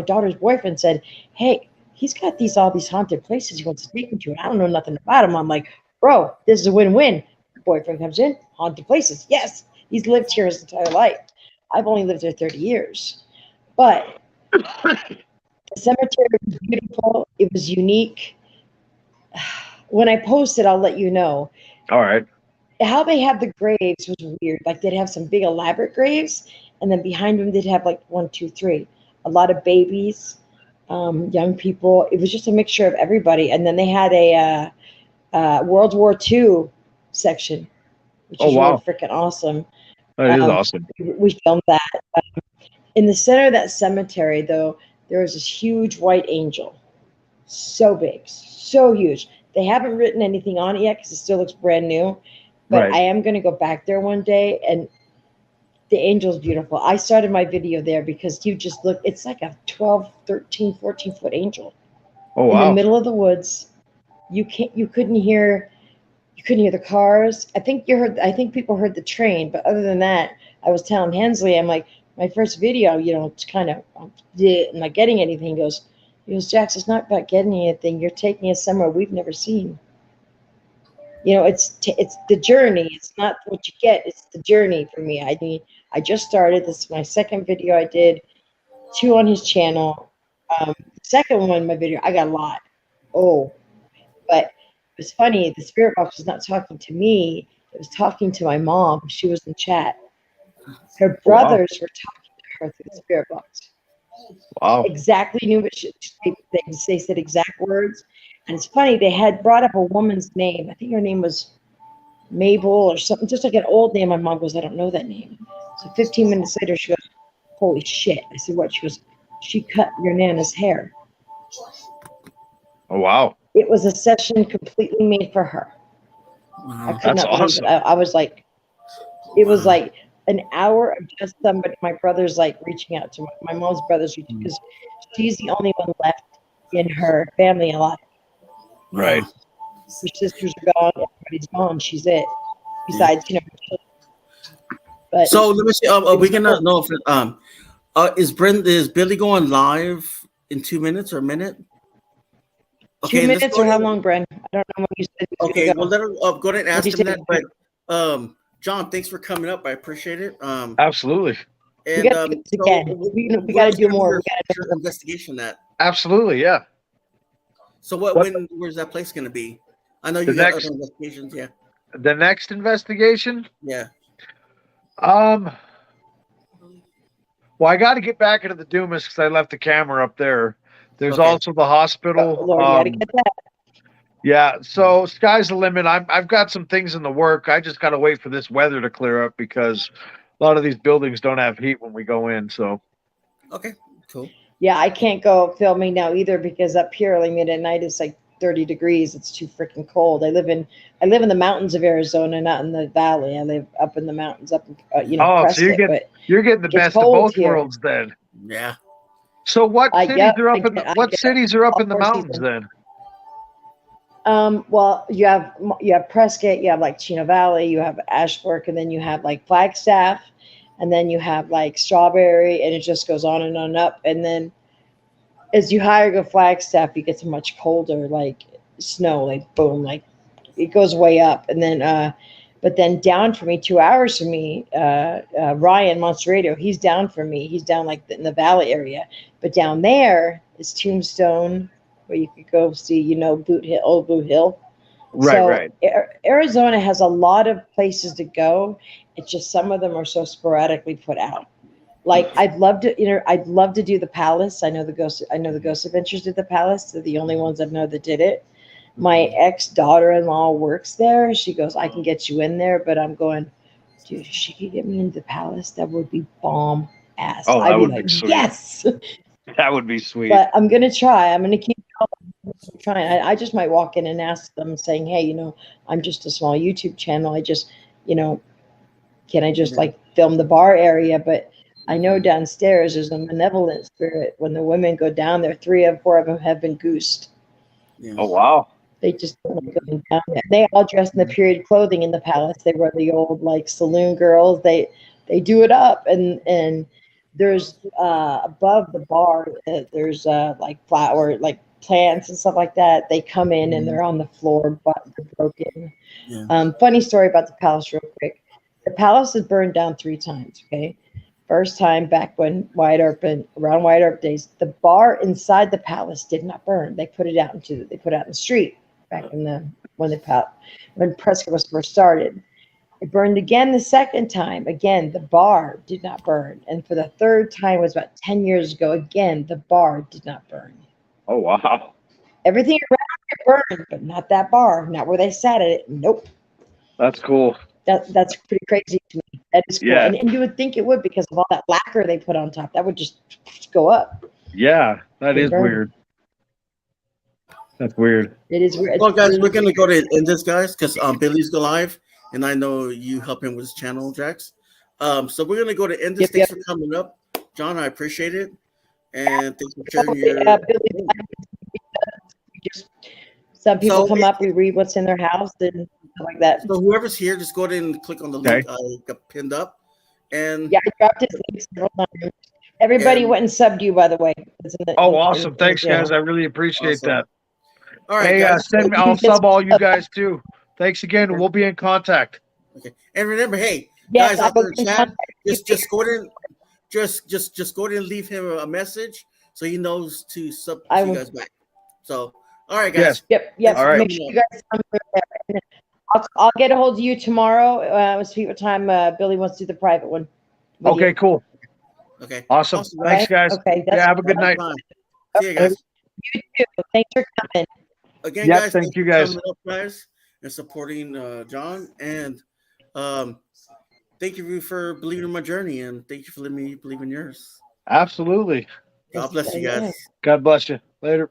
daughter's boyfriend said, "Hey, he's got all these haunted places he wants to take me to, and I don't know nothing about them." I'm like, "Bro, this is a win-win." Boyfriend comes in, haunted places. Yes, he's lived here his entire life. I've only lived there 30 years, but the cemetery was beautiful. It was unique. When I post it, I'll let you know. All right. How they had the graves was weird. Like they'd have some big elaborate graves, and then behind them they'd have like 1, 2, 3, a lot of babies, young people. It was just a mixture of everybody. And then they had a World War II section, which is really freaking awesome. That is awesome. We filmed that. In the center of that cemetery, though, there was this huge white angel, so big, so huge. They haven't written anything on it yet because it still looks brand new. But I am going to go back there one day, and the angel's beautiful. I started my video there because you just look, it's like a 12, 13, 14-foot angel. Oh, in the middle of the woods. You couldn't hear the cars. I think people heard the train, but other than that, I was telling Hensley, I'm like, my first video, it's kind of, I'm not getting anything. He goes, Jax, it's not about getting anything. You're taking us somewhere we've never seen. It's the journey. It's not what you get. It's the journey for me. I just started. This is my second video I did, 2 on his channel. The second one, my video, I got a lot. But it was funny. The spirit box was not talking to me. It was talking to my mom. She was in chat. Her brothers were talking to her through the spirit box. Wow. Exactly knew what they said exact words. And it's funny, they had brought up a woman's name. I think her name was Mabel or something, just like an old name. My mom goes, I don't know that name. So 15 minutes later, she goes, holy shit. I said, what? She goes, she cut your Nana's hair. Oh, wow. It was a session completely made for her. Wow. I could not believe it. I was like, it was like an hour of just somebody, my brother's like reaching out to my mom's brothers, because she's the only one left in her family alive. Right. Her sisters are gone, everybody's gone. She's it. Besides, her children. But so let me see. Are we gonna know if is Billy going live in 2 minutes or a minute? Okay, 2 minutes or how long, Bren? I don't know what you said. Okay, well let her go ahead and ask him that. But John, thanks for coming up. I appreciate it. Absolutely. And we got to do more. We got to do investigation that. Absolutely, yeah. So where's that place going to be? I know you got other investigations, yeah. The next investigation? Yeah. Well, I got to get back into the Dumas because I left the camera up there. There's also the hospital. Lord, you got to get that. Yeah, so sky's the limit. I've got some things in the work. I just got to wait for this weather to clear up because a lot of these buildings don't have heat when we go in. So. Okay, cool. Yeah, I can't go filming now either because up here, I mean, at night it's like 30 degrees. It's too freaking cold. I live in the mountains of Arizona, not in the valley. I live up in the mountains, up in Prescott, so you're getting the best of both worlds then. Yeah. So what cities are up in the mountains then? Well, you have Prescott, you have like Chino Valley, you have Ashbrook, and then you have like Flagstaff. And then you have like Strawberry, and it just goes on and on up. And then as you higher go Flagstaff, you get to much colder, like snow, like boom, like it goes way up. And then, but then down for me, 2 hours from me, Ryan Monster Radio, he's down for me. He's down like in the valley area. But down there is Tombstone, where you could go see, Boot Hill, Old Blue Hill. Right. Arizona has a lot of places to go. It's just some of them are so sporadically put out. Like I'd love to do the Palace. I know the Ghost Adventures did the Palace. They're the only ones I've known that did it. My ex-daughter-in-law works there. She goes, I can get you in there, but I'm going, dude, if she could get me into the Palace, that would be bomb ass. Oh, I'd would be like, be sweet. yes. That would be sweet. But I'm gonna try. I'm gonna keep trying. I just might walk in and ask them, saying, hey, I'm just a small YouTube channel. I just, can I just like film the bar area? But I know downstairs there's a malevolent spirit. When the women go down there, 3 of 4 of them have been goosed. Yeah. Oh, wow. They just don't like going down there. They all dress in the period clothing in the palace. They wear the old like saloon girls. They do it up, and there's above the bar. There's like flower like plants and stuff like that. They come in and they're on the floor, but they're broken. Yeah. Funny story about the palace, real quick. The palace is burned down 3 times. Okay, first time back when around Wyatt Earp days, the bar inside the palace did not burn. They put it out in the street back in the when Prescott was first started. It burned again the second time. Again, the bar did not burn, and for the third time was about 10 years ago. Again, the bar did not burn. Oh wow. Everything around it burned, but not that bar, not where they sat at it. Nope. That's cool. That's pretty crazy to me. That is cool. Yeah. And you would think it would because of all that lacquer they put on top. That would just go up. Yeah, that is Burn. weird. That's weird. It is weird. Well, guys, we're gonna go to end this, guys, because Billy's go live, and I know you help him with his channel, Jax. So we're gonna go to end this. Yep, Thanks for coming up, John. I appreciate it, and thanks for sharing Billy, your. just some people So come it- up, we read what's in their house and stuff like that. So whoever's here, just go ahead and click on the link I got pinned up, and Yeah, I dropped his link several times. Everybody And- went and subbed you, by the way. It's in the- Oh, in- awesome. in- Thanks, in the guys. I channel. really appreciate Awesome. that. all right, Hey, guys. send me. I'll sub all you guys too. Thanks again. We'll be in contact. Okay, and remember, hey, Yes, guys, I out there will in be in chat, contact. just go ahead and just go ahead and leave him a message so he knows to sub I you will. guys back. So, all right, guys. Yes. Yep. All right. Make sure you guys come there. I'll get a hold of you tomorrow. We'll see what time Billy wants to do the private one. with Okay, you. cool. Okay. Awesome. Thanks, guys. Okay. Yeah, have a good night. Bye. See you guys. You too. Thanks for coming. Again, Yep, guys. thank thanks you, for guys. coming up, guys, and supporting John. And thank you for believing in my journey, and thank you for letting me believe in yours. Absolutely. God bless you guys. God bless you. Later.